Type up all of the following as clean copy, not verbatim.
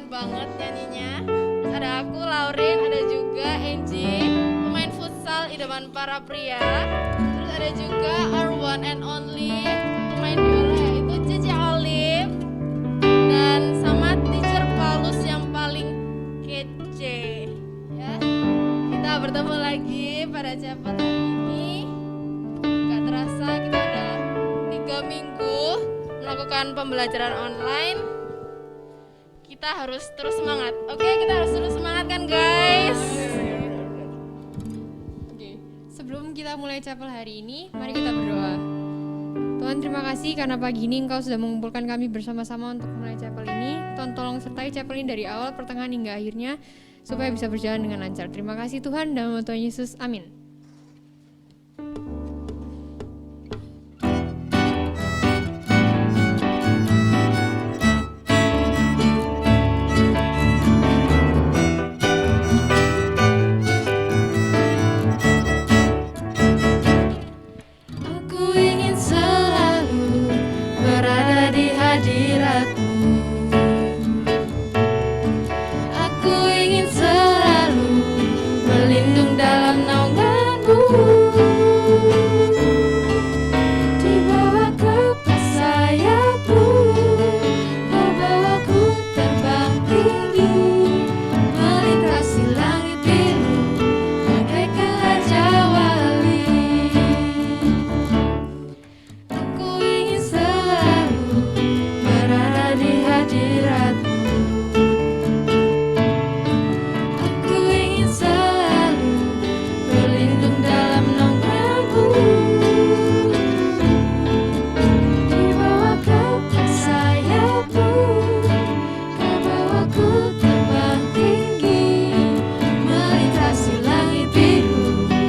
keren banget nyanyinya. Terus ada aku, Lauren, ada juga Angie, pemain futsal idaman para pria. Terus ada juga our one and only pemain biola yaitu Cici Olive. Dan sama teacher Paulus yang paling kece. Ya, kita bertemu lagi pada Chapel hari ini. Gak terasa kita udah 3 minggu melakukan pembelajaran online. Kita harus terus semangat. Oke, kita harus terus semangat kan guys? Oke. Sebelum kita mulai chapel hari ini, mari kita berdoa. Tuhan, terima kasih karena pagi ini Engkau sudah mengumpulkan kami bersama-sama untuk mulai chapel ini. Tuhan, tolong sertai chapel ini dari awal, pertengahan hingga akhirnya, supaya bisa berjalan dengan lancar. Terima kasih Tuhan, dalam nama Tuhan Yesus, amin. Langit biru,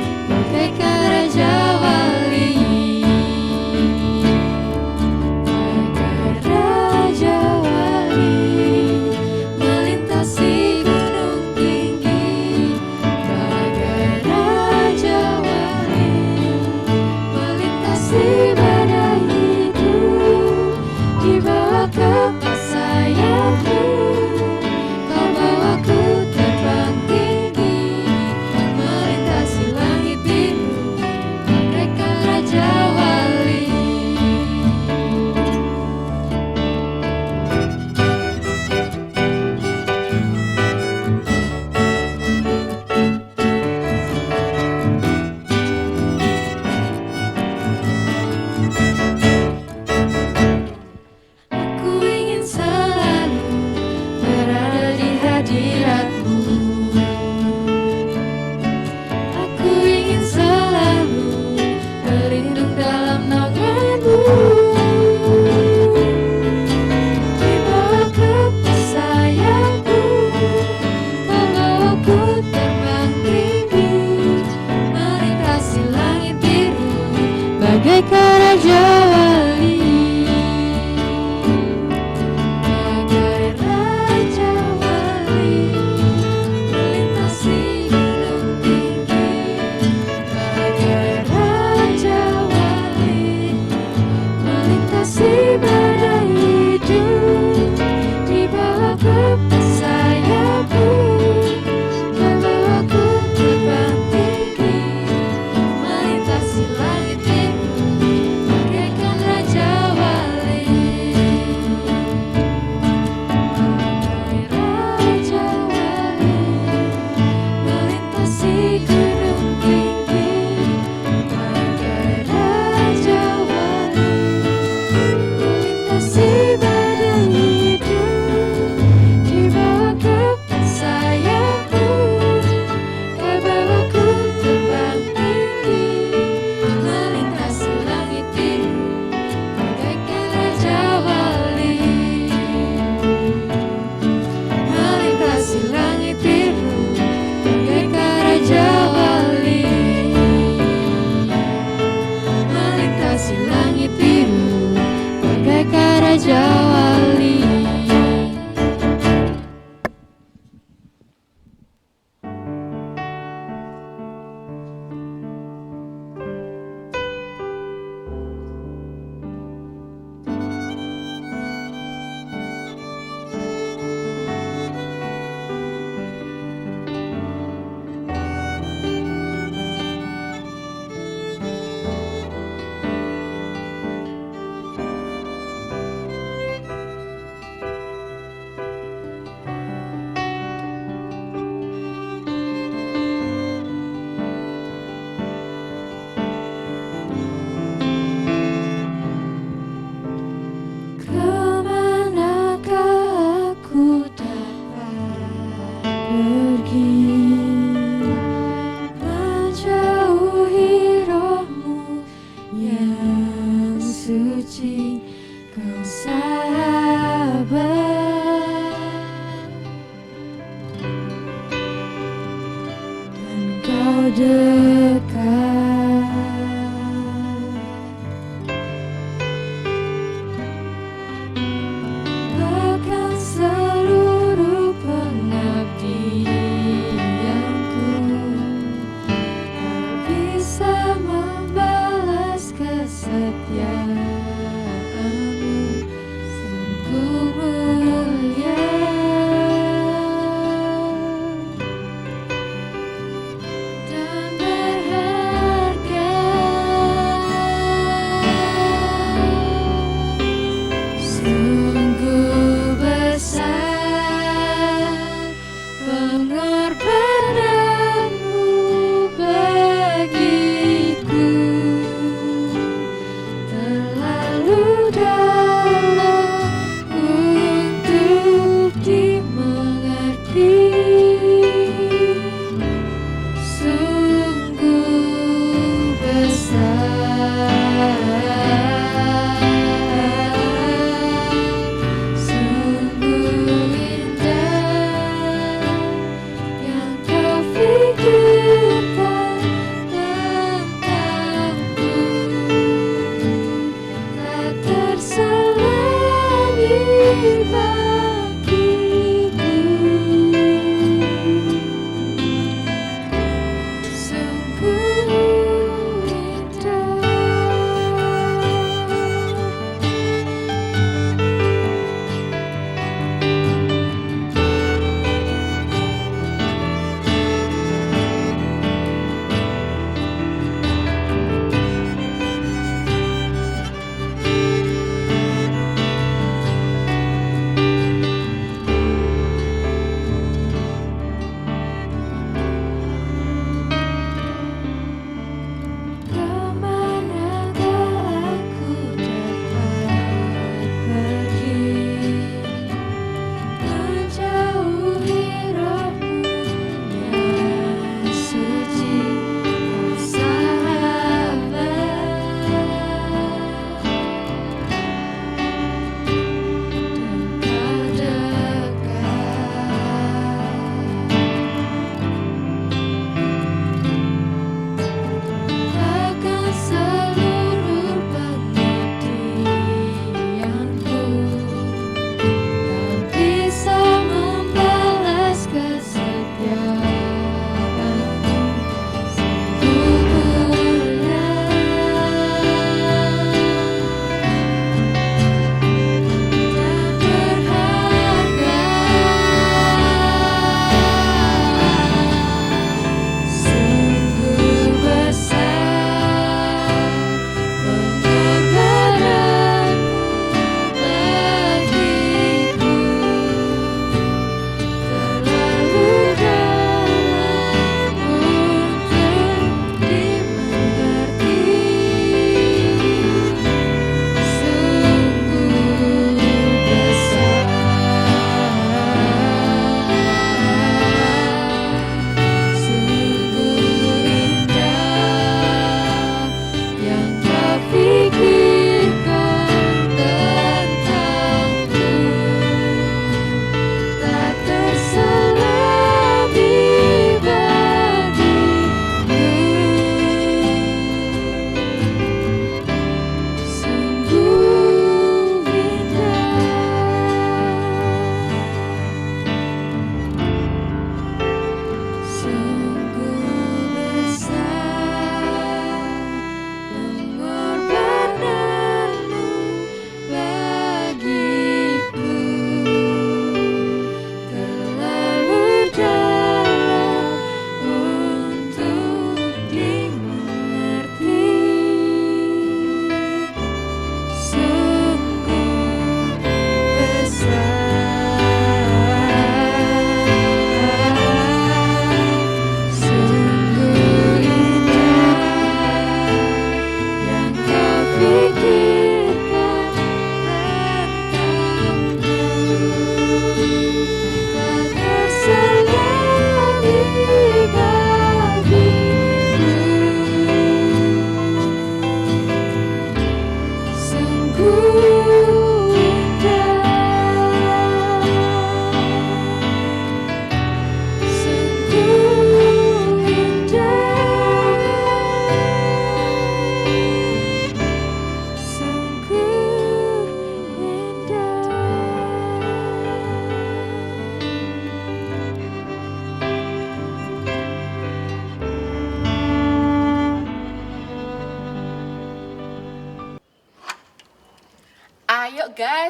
dekat. Bahkan seluruh pengabdianku tak bisa membalas kesetiaanmu, sungguh mulia dan berharga. Sungguh besar pengorbananmu bagiku, terlalu dalam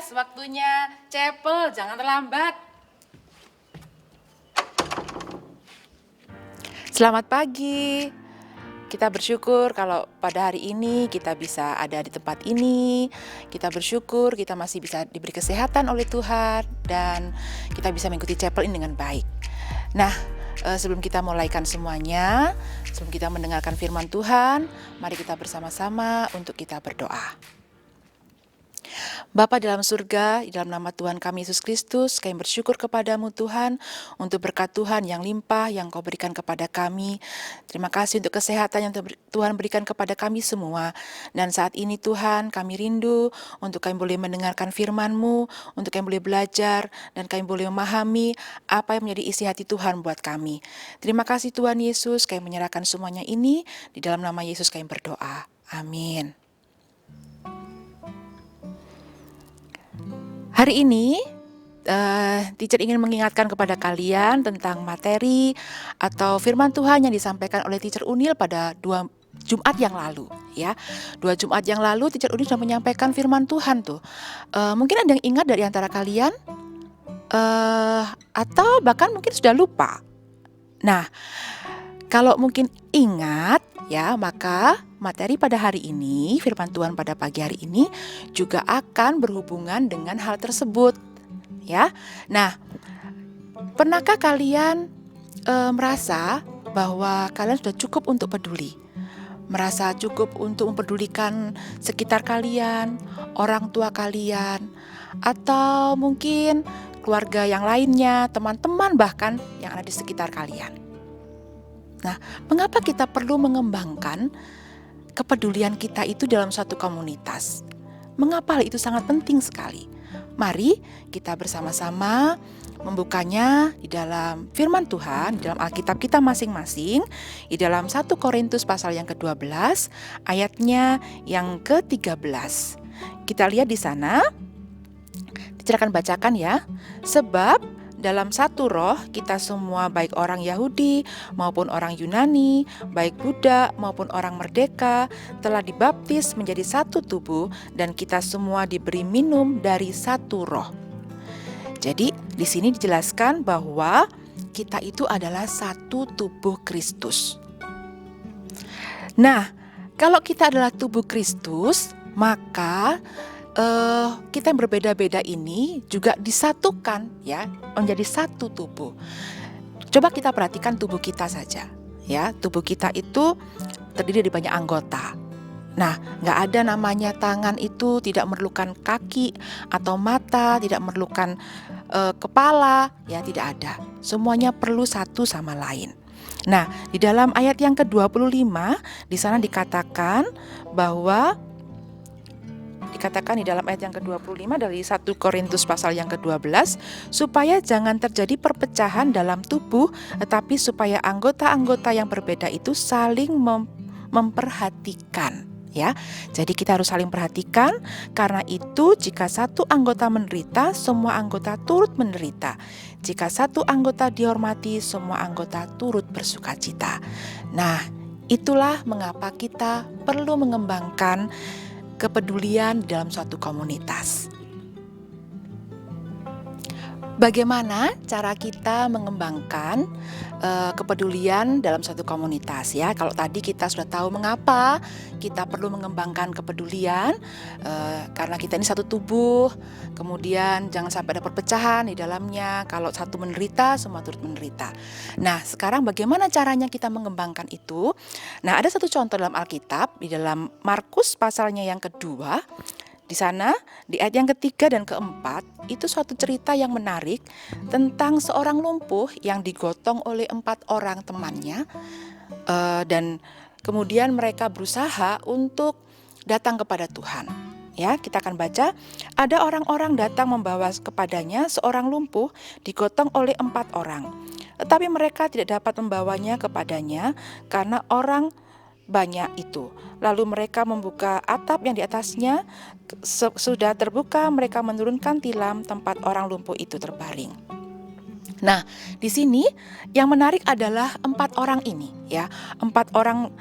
guys, waktunya chapel, jangan terlambat. Selamat pagi. Kita bersyukur kalau pada hari ini kita bisa ada di tempat ini. Kita bersyukur kita masih bisa diberi kesehatan oleh Tuhan dan kita bisa mengikuti chapel ini dengan baik. Nah, sebelum kita mulaikan semuanya, sebelum kita mendengarkan firman Tuhan, mari kita bersama-sama untuk kita berdoa. Bapa dalam surga, di dalam nama Tuhan kami Yesus Kristus, kami bersyukur kepadamu Tuhan, untuk berkat Tuhan yang limpah yang kau berikan kepada kami. Terima kasih untuk kesehatan yang Tuhan berikan kepada kami semua. Dan saat ini Tuhan, kami rindu untuk kami boleh mendengarkan firman-Mu, untuk kami boleh belajar, dan kami boleh memahami apa yang menjadi isi hati Tuhan buat kami. Terima kasih Tuhan Yesus, kami menyerahkan semuanya ini, di dalam nama Yesus kami berdoa. Amin. Hari ini, teacher ingin mengingatkan kepada kalian tentang materi atau firman Tuhan yang disampaikan oleh teacher Unil pada 2 Jumat yang lalu. Ya, 2 Jumat yang lalu teacher Unil sudah menyampaikan firman Tuhan tuh. Mungkin ada yang ingat dari antara kalian, atau bahkan mungkin sudah lupa. Nah, kalau mungkin ingat, ya, maka materi pada hari ini, firman Tuhan pada pagi hari ini juga akan berhubungan dengan hal tersebut, ya. Nah, pernahkah kalian merasa bahwa kalian sudah cukup untuk peduli? Merasa cukup untuk mempedulikan sekitar kalian, orang tua kalian, atau mungkin keluarga yang lainnya, teman-teman bahkan yang ada di sekitar kalian? Nah, mengapa kita perlu mengembangkan kepedulian kita itu dalam suatu komunitas? Mengapa hal itu sangat penting sekali? Mari kita bersama-sama membukanya di dalam firman Tuhan, di dalam Alkitab kita masing-masing, di dalam 1 Korintus pasal yang ke-12, ayatnya yang ke-13. Kita lihat di sana, saya akan bacakan ya. Sebab dalam satu roh kita semua, baik orang Yahudi maupun orang Yunani, baik Buddha maupun orang merdeka, telah dibaptis menjadi satu tubuh dan kita semua diberi minum dari satu roh. Jadi di sini dijelaskan bahwa kita itu adalah satu tubuh Kristus. Nah, kalau kita adalah tubuh Kristus, maka kita yang berbeda-beda ini juga disatukan, ya, menjadi satu tubuh. Coba kita perhatikan tubuh kita saja, ya. Tubuh kita itu terdiri dari banyak anggota. Nah, nggak ada namanya tangan itu tidak memerlukan kaki atau mata, tidak memerlukan kepala, ya, tidak ada. Semuanya perlu satu sama lain. Nah, di dalam ayat yang ke-25 di sana dikatakan bahwa di dalam ayat yang ke-25 dari 1 Korintus pasal yang ke-12, supaya jangan terjadi perpecahan dalam tubuh, tetapi supaya anggota-anggota yang berbeda itu saling memperhatikan, ya. Jadi kita harus saling perhatikan, karena itu jika satu anggota menderita, semua anggota turut menderita. Jika satu anggota dihormati, semua anggota turut bersukacita. Nah, itulah mengapa kita perlu mengembangkan kepedulian dalam suatu komunitas. Bagaimana cara kita mengembangkan kepedulian dalam suatu komunitas, ya? Kalau tadi kita sudah tahu mengapa kita perlu mengembangkan kepedulian, karena kita ini satu tubuh. Kemudian jangan sampai ada perpecahan di dalamnya. Kalau satu menderita, semua turut menderita. Nah, sekarang bagaimana caranya kita mengembangkan itu? Nah, ada satu contoh dalam Alkitab, di dalam Markus pasalnya yang kedua. Di sana, di ayat yang ketiga dan keempat, itu suatu cerita yang menarik tentang seorang lumpuh yang digotong oleh 4 orang temannya, dan kemudian mereka berusaha untuk datang kepada Tuhan. Ya, kita akan baca, ada orang-orang datang membawa kepadanya seorang lumpuh digotong oleh 4 orang. Tetapi mereka tidak dapat membawanya kepadanya karena orang banyak itu. Lalu mereka membuka atap yang di atasnya. Sudah terbuka, mereka menurunkan tilam tempat orang lumpuh itu terbaring. Nah, di sini yang menarik adalah 4 orang ini, ya, 4 orang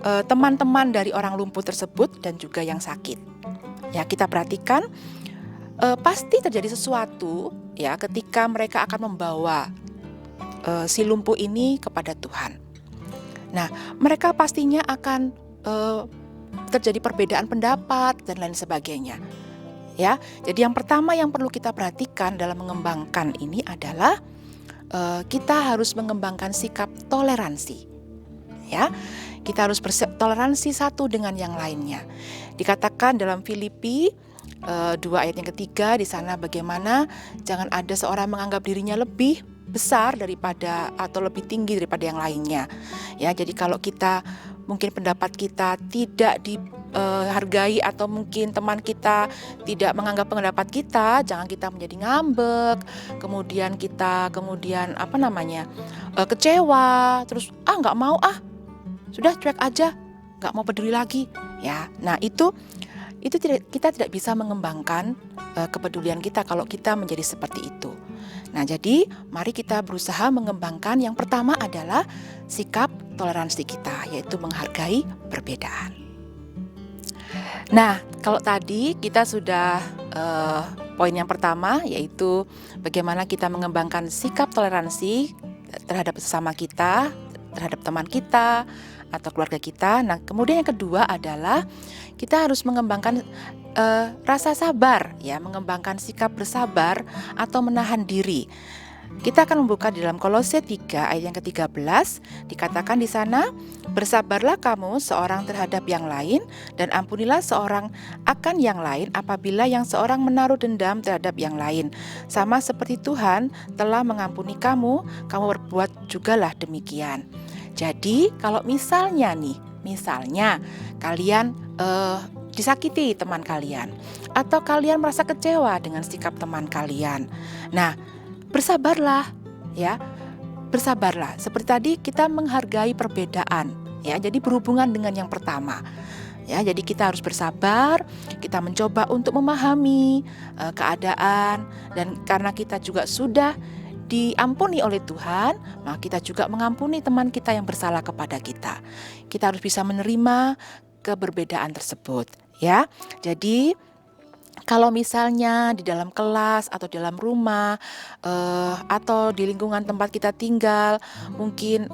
teman-teman dari orang lumpuh tersebut dan juga yang sakit. Ya, kita perhatikan pasti terjadi sesuatu ya ketika mereka akan membawa si lumpuh ini kepada Tuhan. Nah, mereka pastinya akan terjadi perbedaan pendapat dan lain sebagainya. Ya, jadi yang pertama yang perlu kita perhatikan dalam mengembangkan ini adalah kita harus mengembangkan sikap toleransi. Ya, kita harus bertoleransi satu dengan yang lainnya. Dikatakan dalam Filipi 2 ayat yang ketiga di sana bagaimana jangan ada seorang menganggap dirinya lebih besar daripada atau lebih tinggi daripada yang lainnya. Ya, jadi kalau kita mungkin pendapat kita tidak dihargai atau mungkin teman kita tidak menganggap pendapat kita, jangan kita menjadi ngambek, kemudian kita kecewa, terus nggak mau sudah cuek aja, nggak mau peduli lagi. Ya, nah itu kita tidak bisa mengembangkan kepedulian kita kalau kita menjadi seperti itu. Nah, jadi mari kita berusaha mengembangkan yang pertama adalah sikap toleransi kita, yaitu menghargai perbedaan. Nah, kalau tadi kita sudah poin yang pertama, yaitu bagaimana kita mengembangkan sikap toleransi terhadap sesama kita, terhadap teman kita, atau keluarga kita. Nah, kemudian yang kedua adalah kita harus mengembangkan rasa sabar, ya, mengembangkan sikap bersabar atau menahan diri. Kita akan membuka di dalam Kolose 3 ayat yang ke-13, dikatakan di sana, bersabarlah kamu seorang terhadap yang lain dan ampunilah seorang akan yang lain apabila yang seorang menaruh dendam terhadap yang lain. Sama seperti Tuhan telah mengampuni kamu berbuat jugalah demikian. Jadi kalau misalnya kalian disakiti teman kalian atau kalian merasa kecewa dengan sikap teman kalian, nah bersabarlah, ya, bersabarlah. Seperti tadi kita menghargai perbedaan, ya. Jadi berhubungan dengan yang pertama, ya. Jadi kita harus bersabar, kita mencoba untuk memahami keadaan, dan karena kita juga sudah diampuni oleh Tuhan, maka kita juga mengampuni teman kita yang bersalah kepada kita. Kita harus bisa menerima keberbedaan tersebut, ya. Jadi kalau misalnya di dalam kelas atau di dalam rumah atau di lingkungan tempat kita tinggal, mungkin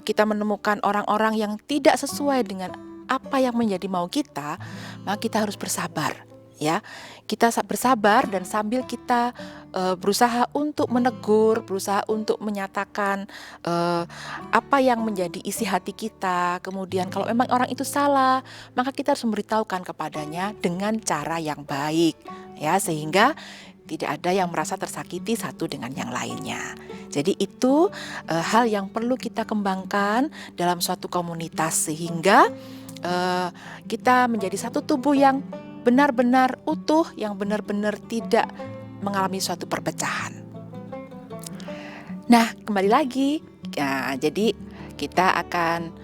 kita menemukan orang-orang yang tidak sesuai dengan apa yang menjadi mau kita, maka kita harus bersabar, ya. Kita bersabar dan sambil kita berusaha untuk menegur, berusaha untuk menyatakan apa yang menjadi isi hati kita. Kemudian kalau memang orang itu salah, maka kita harus memberitahukan kepadanya dengan cara yang baik, ya, sehingga tidak ada yang merasa tersakiti satu dengan yang lainnya. Jadi itu hal yang perlu kita kembangkan dalam suatu komunitas sehingga kita menjadi satu tubuh yang benar-benar utuh, yang benar-benar tidak mengalami suatu perpecahan. Nah, kembali lagi, ya, jadi kita akan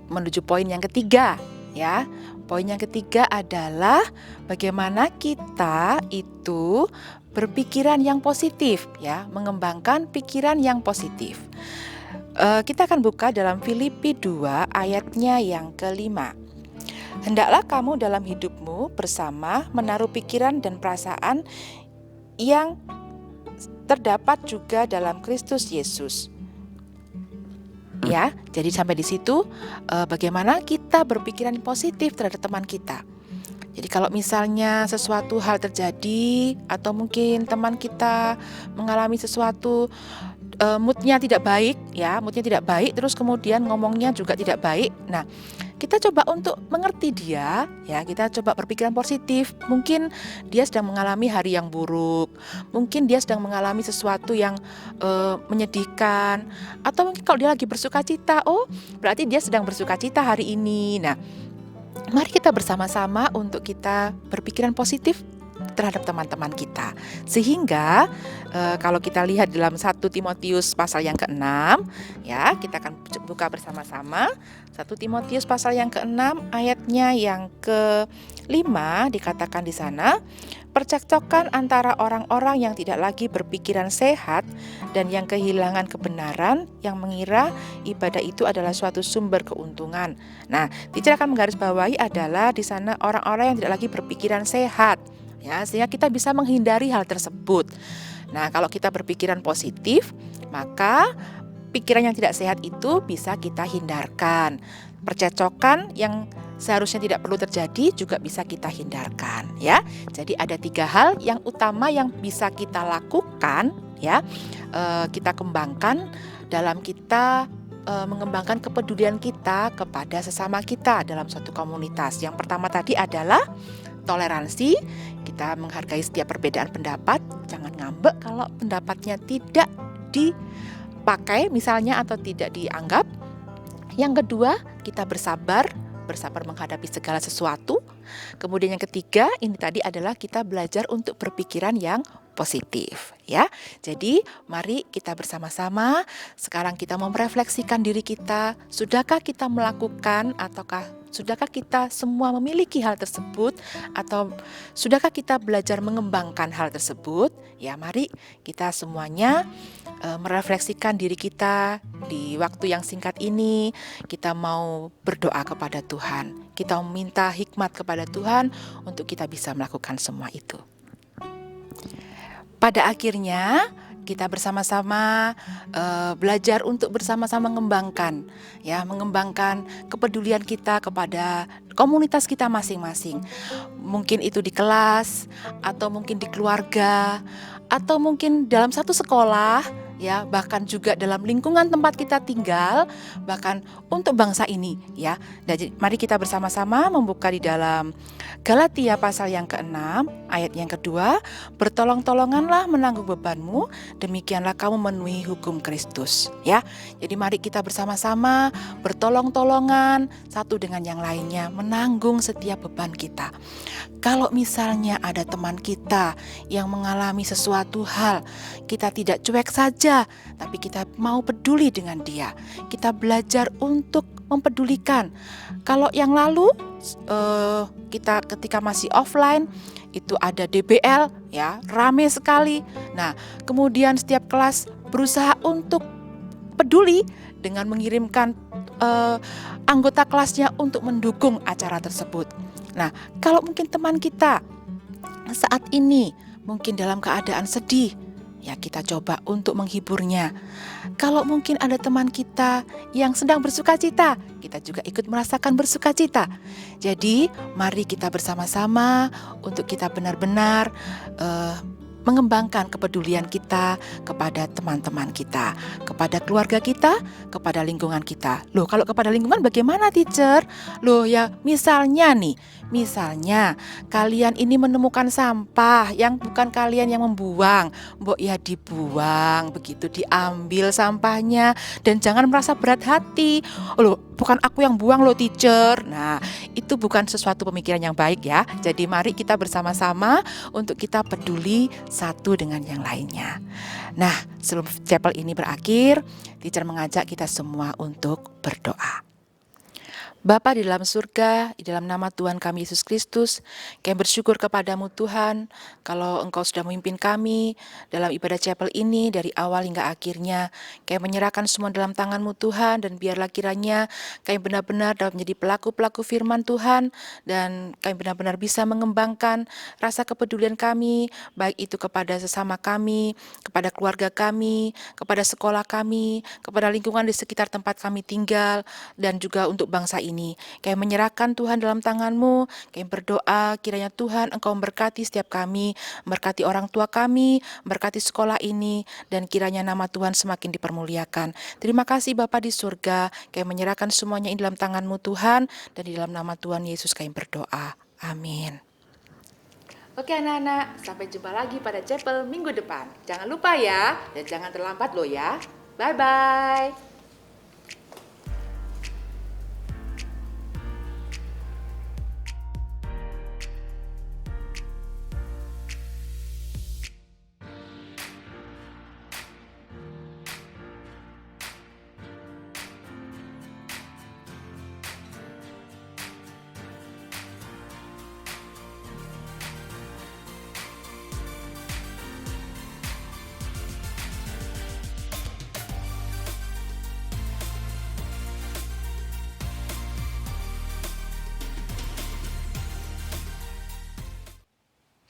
menuju poin yang ketiga, ya. Poin yang ketiga adalah bagaimana kita itu berpikiran yang positif, ya, mengembangkan pikiran yang positif. Kita akan buka dalam Filipi 2 ayatnya yang ke-5. Hendaklah kamu dalam hidupmu bersama menaruh pikiran dan perasaan yang terdapat juga dalam Kristus Yesus. Ya, jadi sampai di situ bagaimana kita berpikiran positif terhadap teman kita. Jadi kalau misalnya sesuatu hal terjadi atau mungkin teman kita mengalami sesuatu moodnya tidak baik, terus kemudian ngomongnya juga tidak baik. Nah, kita coba untuk mengerti dia, ya, kita coba berpikiran positif. Mungkin dia sedang mengalami hari yang buruk, mungkin dia sedang mengalami sesuatu yang menyedihkan, atau mungkin kalau dia lagi bersuka cita, berarti dia sedang bersuka cita hari ini. Nah, mari kita bersama-sama untuk kita berpikiran positif terhadap teman-teman kita. Sehingga kalau kita lihat dalam 1 Timotius pasal yang ke-6, ya, kita akan buka bersama-sama 1 Timotius pasal yang ke-6 ayatnya yang ke-5, dikatakan di sana, percekcokan antara orang-orang yang tidak lagi berpikiran sehat dan yang kehilangan kebenaran, yang mengira ibadah itu adalah suatu sumber keuntungan. Nah, teacher akan menggarisbawahi adalah di sana orang-orang yang tidak lagi berpikiran sehat. ya, sehingga kita bisa menghindari hal tersebut. Nah, kalau kita berpikiran positif, maka pikiran yang tidak sehat itu bisa kita hindarkan. Percecokan yang seharusnya tidak perlu terjadi juga bisa kita hindarkan, ya. Jadi ada 3 hal yang utama yang bisa kita lakukan, ya, kita kembangkan dalam kita mengembangkan kepedulian kita kepada sesama kita dalam suatu komunitas. Yang pertama tadi adalah toleransi. Kita menghargai setiap perbedaan pendapat. Jangan ngambek kalau pendapatnya tidak dipakai misalnya atau tidak dianggap. Yang kedua, kita bersabar menghadapi segala sesuatu. Kemudian yang ketiga, ini tadi adalah kita belajar untuk berpikiran yang positif, ya. Jadi mari kita bersama-sama sekarang kita mau merefleksikan diri kita. Sudahkah kita melakukan ataukah sudahkah kita semua memiliki hal tersebut, atau sudahkah kita belajar mengembangkan hal tersebut? Ya, mari kita semuanya merefleksikan diri kita di waktu yang singkat ini. Kita mau berdoa kepada Tuhan. Kita meminta hikmat kepada Tuhan untuk kita bisa melakukan semua itu. Pada akhirnya kita bersama-sama belajar untuk bersama-sama mengembangkan kepedulian kita kepada komunitas kita masing-masing. Mungkin itu di kelas, atau mungkin di keluarga, atau mungkin dalam satu sekolah, ya, bahkan juga dalam lingkungan tempat kita tinggal, bahkan untuk bangsa ini, ya. Jadi mari kita bersama-sama membuka di dalam Galatia pasal yang ke-6 ayat yang kedua, bertolong-tolonganlah menanggung bebanmu, demikianlah kamu memenuhi hukum Kristus, ya. Jadi mari kita bersama-sama bertolong-tolongan satu dengan yang lainnya, menanggung setiap beban kita. Kalau misalnya ada teman kita yang mengalami sesuatu hal, kita tidak cuek saja, tapi kita mau peduli dengan dia. Kita belajar untuk mempedulikan. Kalau yang lalu kita ketika masih offline itu ada DBL, ya, rame sekali. Nah, kemudian setiap kelas berusaha untuk peduli dengan mengirimkan anggota kelasnya untuk mendukung acara tersebut. Nah, kalau mungkin teman kita saat ini mungkin dalam keadaan sedih, ya, kita coba untuk menghiburnya. Kalau mungkin ada teman kita yang sedang bersukacita, kita juga ikut merasakan bersukacita. Jadi mari kita bersama-sama untuk kita benar-benar mengembangkan kepedulian kita kepada teman-teman kita, kepada keluarga kita, kepada lingkungan kita. Loh, kalau kepada lingkungan bagaimana, teacher? Loh, ya, misalnya kalian ini menemukan sampah yang bukan kalian yang membuang, mbok ya dibuang, begitu diambil sampahnya, dan jangan merasa berat hati. Loh, bukan aku yang buang loh, teacher. Nah, itu bukan sesuatu pemikiran yang baik, ya. Jadi mari kita bersama-sama untuk kita peduli satu dengan yang lainnya. Nah, sebelum chapel ini berakhir, teacher mengajak kita semua untuk berdoa. Bapa di dalam surga, di dalam nama Tuhan kami Yesus Kristus, kami bersyukur kepadamu Tuhan, kalau Engkau sudah memimpin kami dalam ibadah chapel ini dari awal hingga akhirnya. Kami menyerahkan semua dalam tangan-Mu Tuhan, dan biarlah kiranya kami benar-benar dapat menjadi pelaku-pelaku firman Tuhan, dan kami benar-benar bisa mengembangkan rasa kepedulian kami, baik itu kepada sesama kami, kepada keluarga kami, kepada sekolah kami, kepada lingkungan di sekitar tempat kami tinggal, dan juga untuk bangsa ini. Kami menyerahkan Tuhan dalam tangan-Mu. Kami berdoa kiranya Tuhan Engkau memberkati setiap kami, memberkati orang tua kami, memberkati sekolah ini, dan kiranya nama Tuhan semakin dipermuliakan. Terima kasih Bapa di surga. Kami menyerahkan semuanya ini dalam tangan-Mu Tuhan, dan di dalam nama Tuhan Yesus kami berdoa. Amin. Oke anak-anak, sampai jumpa lagi pada chapel minggu depan. Jangan lupa ya, dan jangan terlambat loh ya. Bye-bye.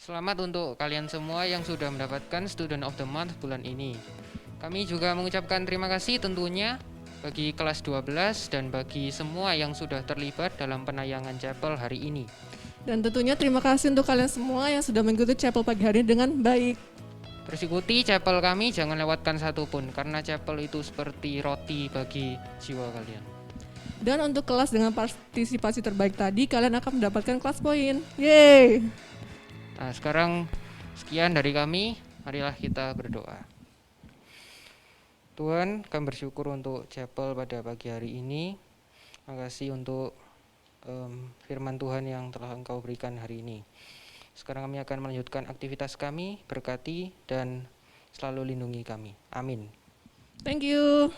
Selamat untuk kalian semua yang sudah mendapatkan Student of the Month bulan ini. Kami juga mengucapkan terima kasih tentunya bagi kelas 12 dan bagi semua yang sudah terlibat dalam penayangan chapel hari ini. Dan tentunya terima kasih untuk kalian semua yang sudah mengikuti chapel pagi hari ini dengan baik. Terus ikuti chapel kami, jangan lewatkan satupun, karena chapel itu seperti roti bagi jiwa kalian. Dan untuk kelas dengan partisipasi terbaik tadi, kalian akan mendapatkan kelas poin. Yeay! Nah, sekarang sekian dari kami, marilah kita berdoa. Tuhan, kami bersyukur untuk chapel pada pagi hari ini. Terima kasih untuk firman Tuhan yang telah Engkau berikan hari ini. Sekarang kami akan melanjutkan aktivitas kami, berkati dan selalu lindungi kami. Amin. Thank you.